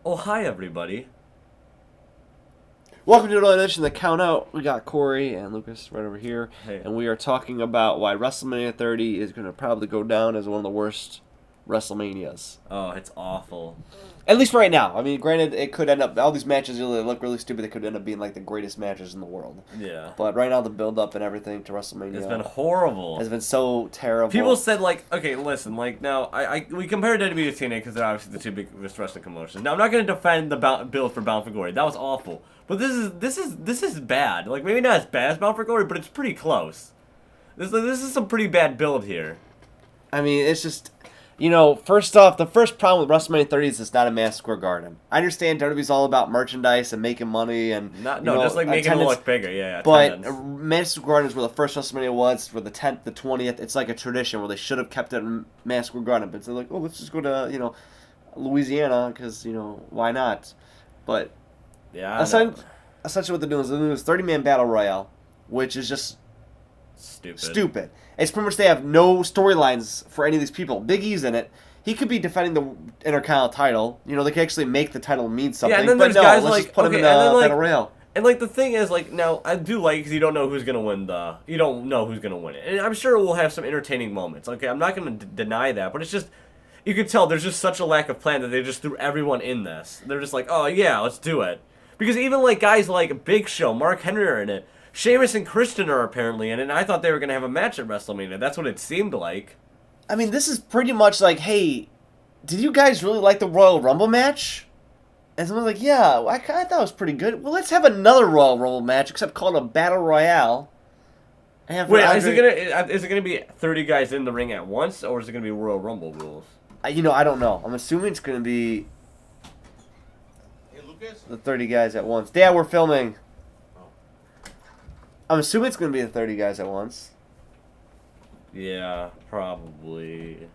Oh, hi, everybody. Welcome to another edition of The Count Out. We got Cory and Lucas right over here, Hey. and we are talking about why WrestleMania 30 is going to probably go down as one of the worst WrestleManias. Oh, it's awful. At least right now. I mean, granted, it could end up, all these matches really look really stupid. They could end up being like the greatest matches in the world. Yeah. But right now, the build-up and everything to WrestleMania It's been horrible. has been so terrible. People said, like, okay, listen, like, now, we compared WWE to TNA because they're obviously the two biggest wrestling promotions. Now, I'm not going to defend the build for Bound for Glory. That was awful. But this is bad. Like, maybe not as bad as Bound for Glory, but it's pretty close. This is some pretty bad build here. I mean, it's just... You know, first off, the first problem with WrestleMania 30 is it's not a Madison Square Garden. I understand WWE's all about merchandise and making money and just like making it look bigger, yeah. But Madison Square Garden is where the first WrestleMania was, for the 10th, the 20th. It's like a tradition where they should have kept it in Madison Square Garden, but they're like, oh, let's just go to Louisiana because why not? But yeah, essentially what they're doing is they're doing this 30-man battle royale, which is just stupid. It's pretty much they have no storylines for any of these people. Big E's in it. He could be defending the Intercontinental title. They could actually make the title mean something. Yeah, and then but there's no, guys let's like just put him in the battle royale. And like the thing is, like, now I do like because you don't know who's gonna win you don't know who's gonna win it, and I'm sure we'll have some entertaining moments. Okay, I'm not gonna deny that, but it's just you can tell there's just such a lack of plan that they just threw everyone in this. They're just like, oh yeah, let's do it, because even like guys like Big Show, Mark Henry are in it. Sheamus and Christian are apparently in it, and I thought they were going to have a match at WrestleMania. That's what it seemed like. I mean, this is pretty much like, hey, did you guys really like the Royal Rumble match? And someone's like, yeah, I thought it was pretty good. Well, let's have another Royal Rumble match, except called a Battle Royale. Wait, is it gonna be 30 guys in the ring at once, or is it gonna be Royal Rumble rules? I don't know. I'm assuming it's going to be the 30 guys at once. Yeah, we're filming. I'm assuming it's going to be the 30 guys at once. Yeah, probably.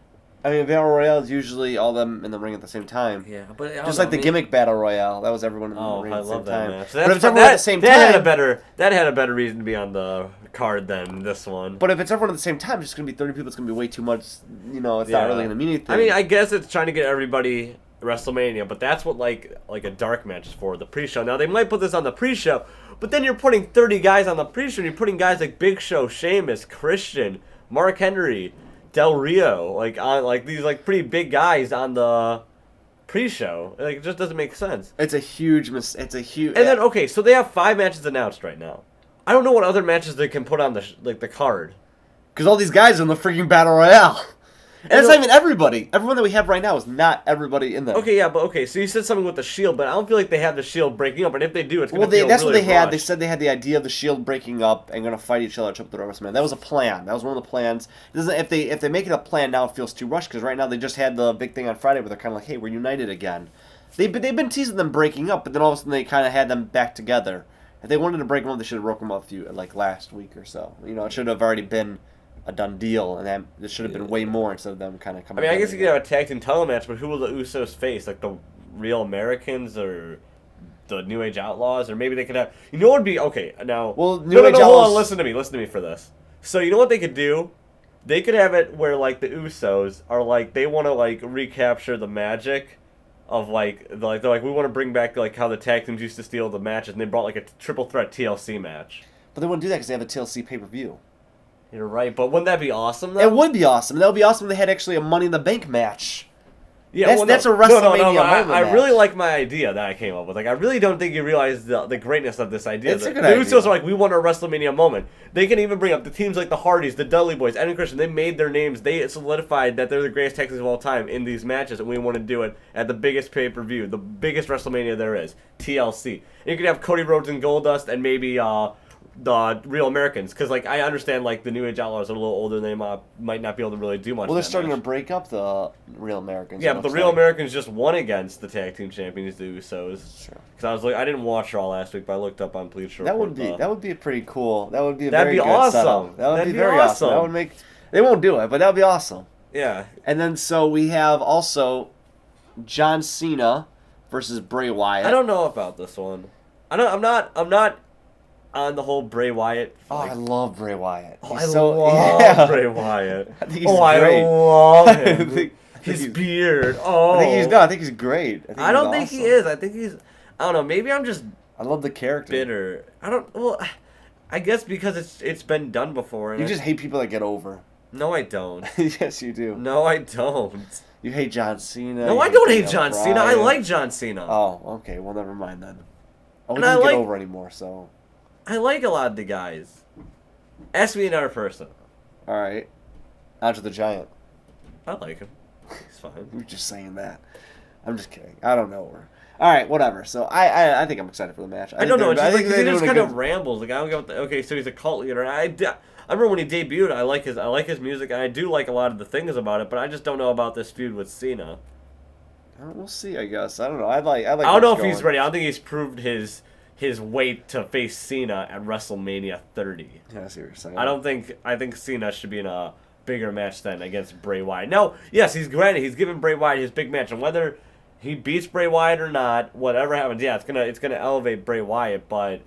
I mean, Battle Royale is usually all them in the ring at the same time. Yeah, but just like the gimmick Battle Royale, that was everyone in the ring at the same time. Match. But if it's everyone at the same time, that had a better reason to be on the card than this one. But if it's everyone at the same time, it's just going to be 30 people. It's going to be way too much. It's not really going to mean anything. I mean, I guess it's trying to get everybody WrestleMania, but that's what like a dark match is for, the pre-show. Now they might put this on the pre-show, but then you're putting 30 guys on the pre-show, and you're putting guys like Big Show, Sheamus, Christian, Mark Henry, Del Rio, on these pretty big guys on the pre-show. It just doesn't make sense. It's a huge And then okay, so they have 5 matches announced right now. I don't know what other matches they can put on the card. Because all these guys are in the freaking Battle Royale. And it's not even everybody. Everyone that we have right now is not everybody in there. Okay, yeah, but okay, so you said something with the Shield, but I don't feel like they have the Shield breaking up, and if they do, it's going to feel that's really what they had. rushed. They said they had the idea of the Shield breaking up and going to fight each other at Triple Threat WrestleMania. That was a plan. That was one of the plans. If they make it a plan now, it feels too rushed, because right now they just had the big thing on Friday where they're kind of like, hey, we're united again. They've been teasing them breaking up, but then all of a sudden they kind of had them back together. If they wanted to break them up, they should have broken them up last week or so. It should have already been a done deal, and that it should have been way more instead of them kind of coming. I mean, I guess you could have a tag team title match, but who will the Usos face? Like the Real Americans or the New Age Outlaws, or maybe they could have. What would be okay now? Well, New Age Outlaws. Hold on, listen to me for this. So you know what they could do? They could have it where the Usos are they want to recapture the magic of they're like we want to bring back how the tag teams used to steal the matches, and they brought a triple threat TLC match. But they wouldn't do that because they have a TLC pay-per-view. You're right, but wouldn't that be awesome, though? It would be awesome. That would be awesome if they had actually a Money in the Bank match. Yeah, that's a WrestleMania moment. I really like my idea that I came up with. I really don't think you realize the greatness of this idea. It's a good idea. The Usos are we want a WrestleMania moment. They can even bring up the teams like the Hardys, the Dudley Boys, Ed and Christian. They made their names. They solidified that they're the greatest tag teams of all time in these matches, and we want to do it at the biggest pay-per-view, the biggest WrestleMania there is, TLC. And you could have Cody Rhodes and Goldust and maybe the Real Americans, because I understand the New Age Outlaws are a little older and they might not be able to really do much. Well, they're starting to break up the Real Americans. Yeah, but the Real Americans just won against the tag team champions, the Usos. Sure. Because I didn't watch Raw last week, but I looked up on Bleacher Report. That would be pretty cool. That would be a That'd very be good awesome. setup. That would That'd be be very awesome. That would make. They won't do it, but that would be awesome. Yeah. And then so we have also John Cena versus Bray Wyatt. I don't know about this one. I'm not on the whole Bray Wyatt. I love Bray Wyatt. I love Bray Wyatt. I think he's great. I love him. His beard. Oh. I think he's great. I don't think he is. I think he's. I don't know. Maybe I'm just. I love the character. Bitter. I don't. Well, I guess because it's been done before. And you just hate people that get over. No, I don't. Yes, you do. No, I don't. You hate John Cena. No, I don't hate John Cena. I like John Cena. Oh, okay. Well, never mind then. Oh, he And I doesn't like- get over anymore, so. I like a lot of the guys. Ask me another person. All right. Andre the Giant. I like him. He's fine. You're just saying that. I'm just kidding. I don't know her. All right, whatever. So I think I'm excited for the match. I don't know. It's just like, he just kind good... of rambles. Like I don't get what okay, so he's a cult leader. I remember when he debuted. I like his music, and I do like a lot of the things about it. But I just don't know about this feud with Cena. We'll see. I guess I don't know. I like. I don't know if he's ready. I don't think he's proved his weight to face Cena at WrestleMania 30. Yeah, I see what you're saying. I think Cena should be in a bigger match than against Bray Wyatt. No, yes, he's giving Bray Wyatt his big match, and whether he beats Bray Wyatt or not, whatever happens, yeah, it's gonna elevate Bray Wyatt, but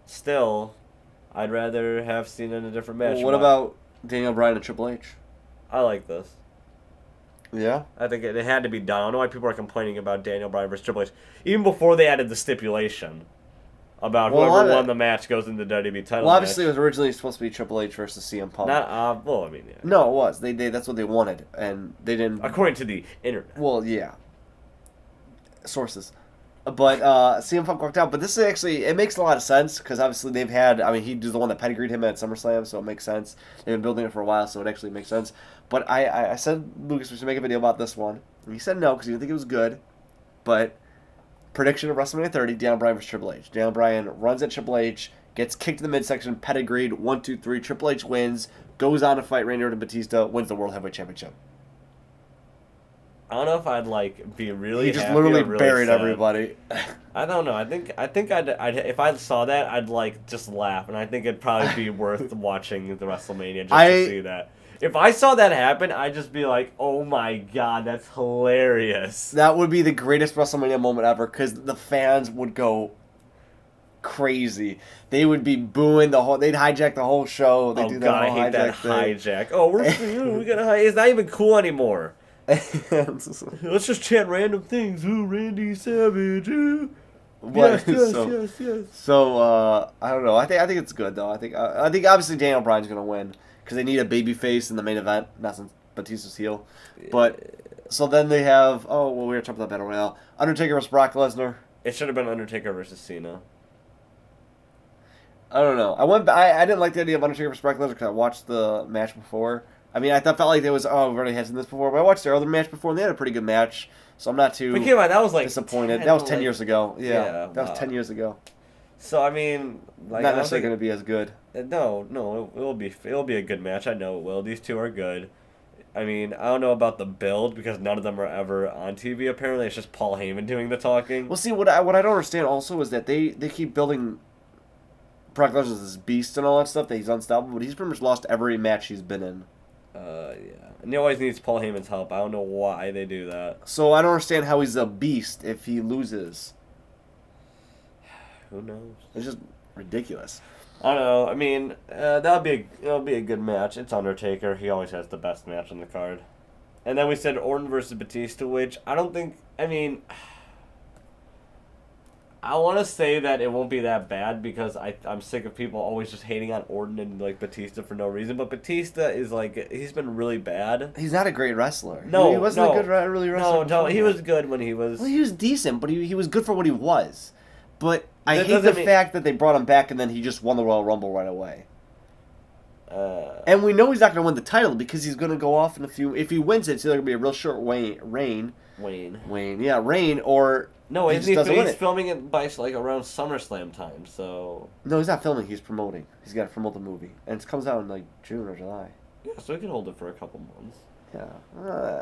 still, I'd rather have Cena in a different match. Well, what about Daniel Bryan and Triple H? I like this. Yeah? I think it had to be done. I don't know why people are complaining about Daniel Bryan versus Triple H. Even before they added the stipulation about whoever won the match goes into the WWE title Well, obviously match. it was originally supposed to be Triple H versus CM Punk. Well, I mean, yeah. No, it was. They that's what they wanted, and they didn't. According to the internet. Well, yeah. Sources. But CM Punk walked out. But this is actually, it makes a lot of sense because obviously they've had, I mean, he was the one that pedigreed him at SummerSlam, so it makes sense. They've been building it for a while, so it actually makes sense. But I said, Lucas, we should make a video about this one. And he said no because he didn't think it was good. But prediction of WrestleMania 30, Daniel Bryan versus Triple H. Daniel Bryan runs at Triple H, gets kicked in the midsection, pedigreed, 1, 2, 3. Triple H wins, goes on to fight Randy Orton and Batista, wins the World Heavyweight Championship. I don't know if I'd be really. He just happy literally or really buried sad. everybody. I don't know. I think I'd if I saw that I'd just laugh, and I think it'd probably be worth watching the WrestleMania just to see that. If I saw that happen, I'd just be like, "Oh my god, that's hilarious!" That would be the greatest WrestleMania moment ever because the fans would go crazy. They would be booing the whole. They'd hijack the whole show. They'd Oh do god, I hate that hijack. Oh, we're gonna hijack. It's not even cool anymore. Let's just chant random things. Ooh, Randy Savage. Ooh. Yes. So I don't know. I think it's good though. I think obviously Daniel Bryan's gonna win because they need a baby face in the main event. Not since Batista's heel, but so then they have we were talking about Battle Royale. Undertaker versus Brock Lesnar. It should have been Undertaker versus Cena. I don't know. I didn't like the idea of Undertaker versus Brock Lesnar because I watched the match before. I mean, felt like there was, we've already had seen this before, but I watched their other match before, and they had a pretty good match, so I'm not too that was like disappointed. That was 10 years ago. Yeah, that was 10 years ago. So, I mean... not necessarily going to be as good. No, it'll be a good match. I know it will. These two are good. I mean, I don't know about the build, because none of them are ever on TV, apparently. It's just Paul Heyman doing the talking. Well, see, what I don't understand also is that they keep building Brock Lesnar as this beast and all that stuff, that he's unstoppable, but he's pretty much lost every match he's been in. Yeah. And he always needs Paul Heyman's help. I don't know why they do that. So I don't understand how he's a beast if he loses. Who knows? It's just ridiculous. I don't know. I mean, it'll be a good match. It's Undertaker. He always has the best match on the card. And then we said Orton versus Batista, which I don't think... I mean... I want to say that it won't be that bad because I'm sick of people always just hating on Orton and Batista for no reason. But Batista is he's been really bad. He's not a great wrestler. No, he wasn't a good really wrestler. No, he was good when he was. Well, he was decent, but he was good for what he was. But I hate the fact that they brought him back and then he just won the Royal Rumble right away. And we know he's not going to win the title because he's going to go off in a few. If he wins it, it's either going to be a real short reign. Reign, or. No, he's filming it by around SummerSlam time, so... No, he's not filming, he's promoting. He's got to promote the movie. And it comes out in June or July. Yeah, so he can hold it for a couple months. Yeah.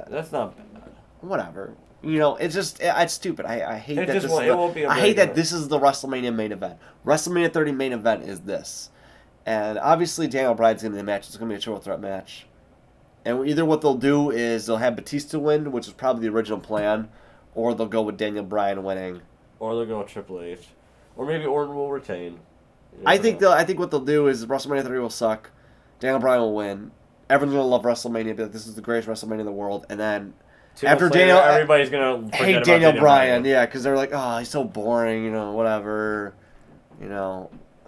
That's not bad. Whatever. It's just, it's stupid. I hate that this I hate that this is the WrestleMania main event. WrestleMania 30 main event is this. And obviously Daniel Bryan's going to be in the match. It's going to be a triple threat match. And either what they'll do is they'll have Batista win, which is probably the original plan, or they'll go with Daniel Bryan winning. Or they'll go with Triple H. Or maybe Orton will retain. I think what they'll do is WrestleMania 30 will suck. Daniel Bryan will win. Everyone's going to love WrestleMania, be like, this is the greatest WrestleMania in the world. And then 2 After months later, Daniel, everybody's gonna forget hate about Daniel Bryan, yeah, because they're like, oh, he's so boring, whatever,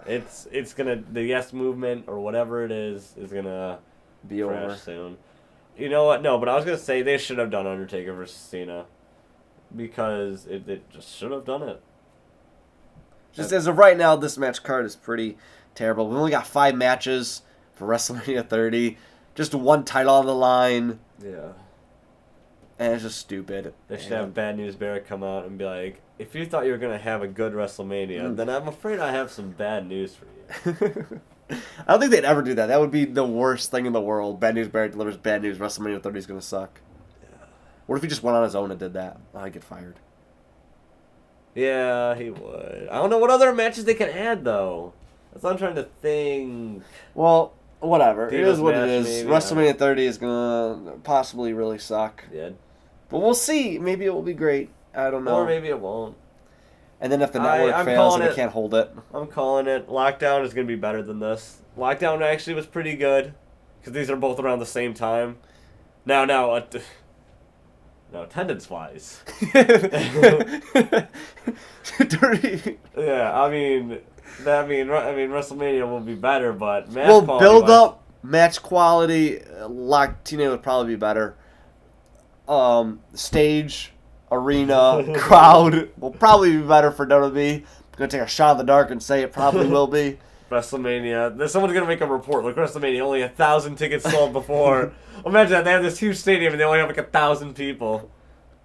It's gonna the yes movement or whatever it is gonna be crash over soon. You know what? No, but I was gonna say they should have done Undertaker versus Cena because it just should have done it. Just as of right now, this match card is pretty terrible. We've only got 5 matches for WrestleMania 30. Just 1 title on the line. Yeah. And it's just stupid. They should have Bad News Barrett come out and be like, if you thought you were going to have a good WrestleMania, then I'm afraid I have some bad news for you. I don't think they'd ever do that. That would be the worst thing in the world. Bad News Barrett delivers bad news. WrestleMania 30 is going to suck. Yeah. What if he just went on his own and did that? I'd get fired. Yeah, he would. I don't know what other matches they can add, though. That's what I'm trying to think. Well, whatever. It is what it match, is. maybe, WrestleMania 30 is going to possibly really suck. Yeah. But we'll see. Maybe it will be great. I don't know. Or maybe it won't. And then if the network I'm fails calling and it. they can't hold it. I'm calling it. Lockdown is going to be better than this. Lockdown actually was pretty good. Because these are both around the same time. Now, attendance-wise. Dirty. Yeah, I mean, WrestleMania will be better, but match We'll quality build wise- up match quality. Tina would probably be better. Stage, arena, crowd will probably be better for WWE. I'm gonna take a shot in the dark and say it probably will be. WrestleMania. Someone's gonna make a report like WrestleMania only 1,000 tickets sold before. Imagine that they have this huge stadium and they only have like 1,000 people.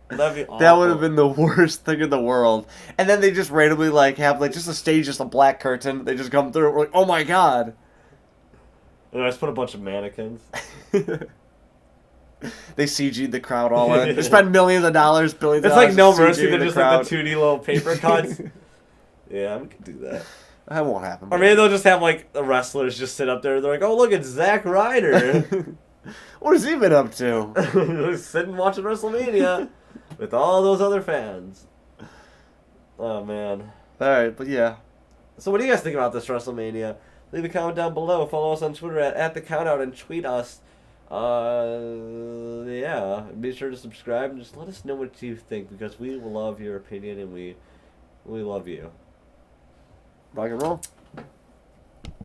That'd be awful. That would have been the worst thing in the world. And then they just randomly have just a stage, just a black curtain. They just come through. We're like, oh my god. And I just put a bunch of mannequins. They CG'd the crowd all in. They spend millions of dollars, billions of It's dollars. like No CGing Mercy. They're the just crowd. like the 2D little paper cuts. Yeah, we could do that. That won't happen. Or maybe they'll just have like the wrestlers just sit up there. They're like, oh look, it's Zack Ryder. What has he been up to? Just sitting watching WrestleMania with all those other fans. Oh man. Alright, but yeah. So what do you guys think about this WrestleMania? Leave a comment down below. Follow us on Twitter at @thecountout and tweet us. Yeah. Be sure to subscribe and just let us know what you think because we love your opinion and we love you. Rock and roll.